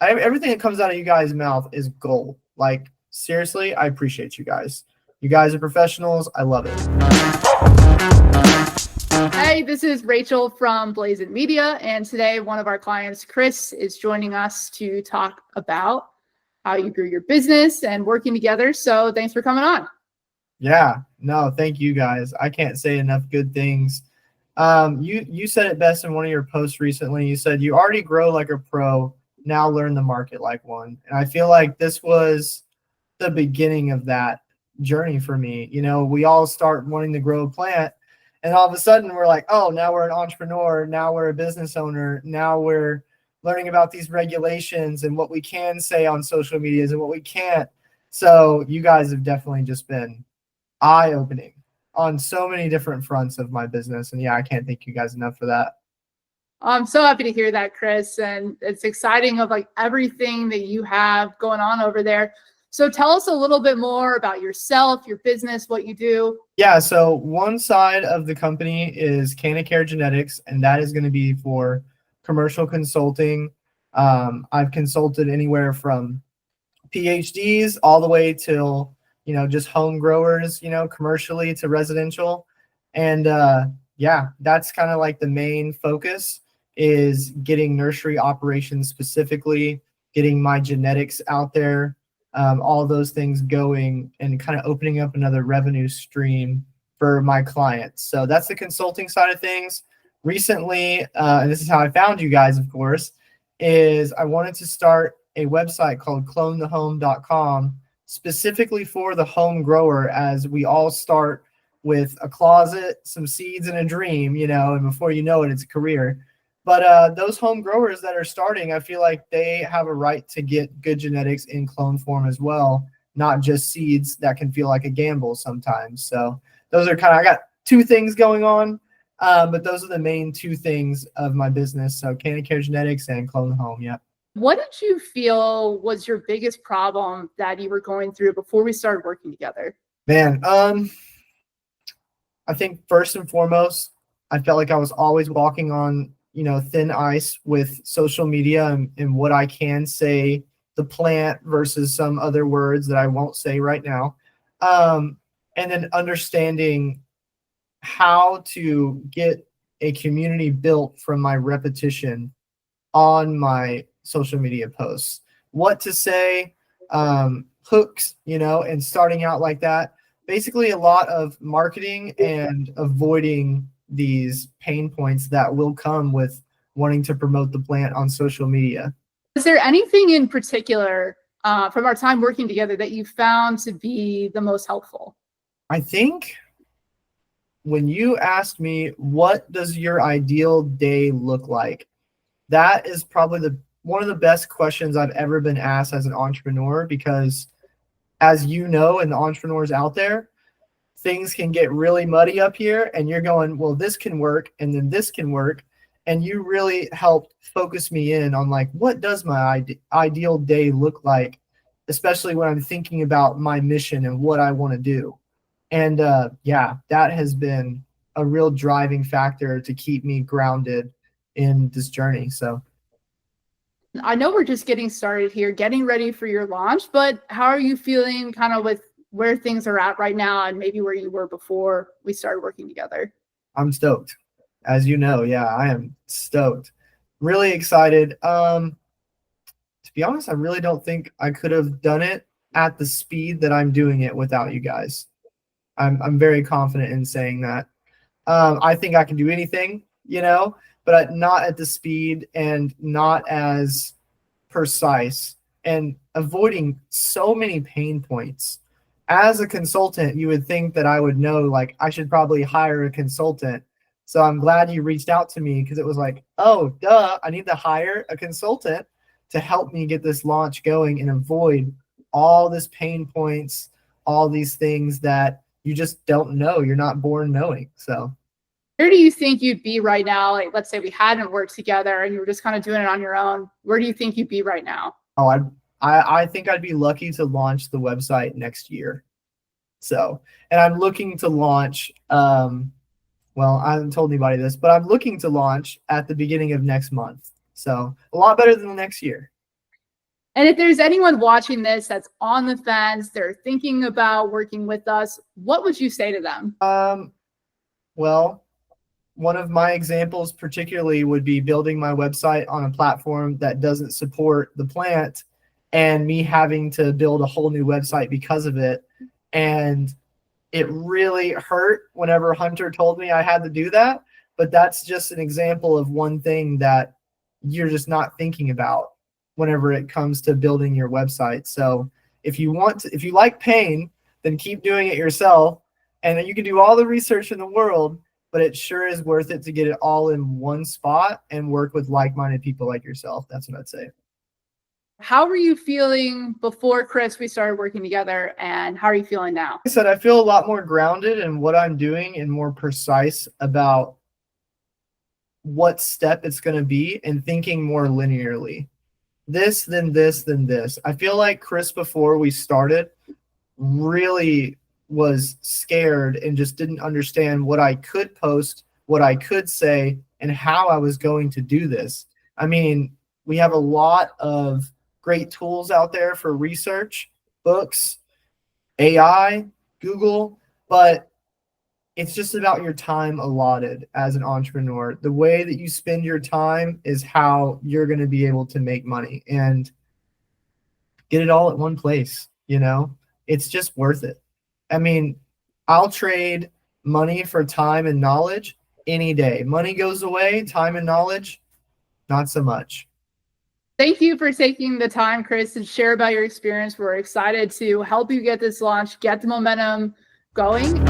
everything that comes out of you guys' mouth is gold. Like, seriously, I appreciate you guys. You guys are professionals. I love it. Hey, this is Rachel from Blazing Media, and today one of our clients, Chris, is joining us to talk about how you grew your business and working together. So thanks for coming on. Yeah, no, thank you guys. I can't say enough good things. You said it best in one of your posts recently. You said you already grow like a pro, now learn the market like one. And I feel like this was the beginning of that journey for me. You know, we all start wanting to grow a plant, and all of a sudden we're like, oh, now we're an entrepreneur, now we're a business owner, now we're learning about these regulations and what we can say on social medias and what we can't. So you guys have definitely just been eye-opening on so many different fronts of my business. And yeah, I can't thank you guys enough for that. I'm so happy to hear that, Chris. And it's exciting of like everything that you have going on over there. So tell us a little bit more about yourself, your business, what you do. Yeah, so one side of the company is Cannabis Genetics, and that is going to be for commercial consulting. I've consulted anywhere from PhDs all the way till, you know, just home growers, you know, commercially to residential. And yeah, that's kind of like the main focus is getting nursery operations specifically, getting my genetics out there, all those things going and kind of opening up another revenue stream for my clients. So that's the consulting side of things. Recently, and this is how I found you guys, of course, is I wanted to start a website called clonethehome.com specifically for the home grower, as we all start with a closet, some seeds, and a dream, you know, and before you know it, it's a career. But those home growers that are starting, I feel like they have a right to get good genetics in clone form as well, not just seeds that can feel like a gamble sometimes. So those are kind of, I got two things going on, but those are the main two things of my business. So Cannabis Genetics and Clone the Home. Yeah. What did you feel was your biggest problem that you were going through before we started working together? Man, I think first and foremost, I felt like I was always walking on, you know, thin ice with social media and what I can say, the plant versus some other words that I won't say right now. And then understanding how to get a community built from my repetition on my social media posts, what to say, hooks, you know, and starting out like that. Basically a lot of marketing and avoiding these pain points that will come with wanting to promote the plant on social media. Is there anything in particular from our time working together that you found to be the most helpful? I think when you asked me, what does your ideal day look like? That is probably one of the best questions I've ever been asked as an entrepreneur, because as you know, and the entrepreneurs out there, things can get really muddy up here and you're going, well, this can work and then this can work. And you really helped focus me in on like, what does my ideal day look like, especially when I'm thinking about my mission and what I want to do. And yeah, that has been a real driving factor to keep me grounded in this journey. So I know we're just getting started here, getting ready for your launch, but how are you feeling kind of with where things are at right now and maybe where you were before we started working together? I'm stoked. As you know, yeah, I am stoked. Really excited. To be honest, I really don't think I could have done it at the speed that I'm doing it without you guys. I'm very confident in saying that. I think I can do anything, you know, but not at the speed and not as precise, and avoiding so many pain points. As a consultant, you would think that I would know, like, I should probably hire a consultant. So I'm glad you reached out to me, because it was like, oh, duh, I need to hire a consultant to help me get this launch going and avoid all this pain points, all these things that you just don't know. You're not born knowing. So where do you think you'd be right now? Like, let's say we hadn't worked together and you were just kind of doing it on your own. Where do you think you'd be right now? Oh, I think I'd be lucky to launch the website next year. So, and I'm looking to launch, well, I haven't told anybody this, but I'm looking to launch at the beginning of next month. So a lot better than the next year. And if there's anyone watching this that's on the fence, they're thinking about working with us, what would you say to them? Well, one of my examples particularly would be building my website on a platform that doesn't support the plant and me having to build a whole new website because of it. And it really hurt whenever Hunter told me I had to do that. But that's just an example of one thing that you're just not thinking about whenever it comes to building your website. So if you like pain, then keep doing it yourself. And you can do all the research in the world, but it sure is worth it to get it all in one spot and work with like-minded people like yourself. That's what I'd say. How were you feeling before, Chris, we started working together, and how are you feeling now? Like I said, I feel a lot more grounded in what I'm doing and more precise about what step it's going to be and thinking more linearly. This, then this, then this. I feel like Chris, before we started, really was scared and just didn't understand what I could post, what I could say, and how I was going to do this. I mean, we have a lot of great tools out there for research, books, AI, Google, but it's just about your time allotted as an entrepreneur. The way that you spend your time is how you're going to be able to make money and get it all at one place. It's just worth it. I mean, I'll trade money for time and knowledge any day. Money goes away, time and knowledge, not so much. Thank you for taking the time, Chris, to share about your experience. We're excited to help you get this launch, get the momentum going.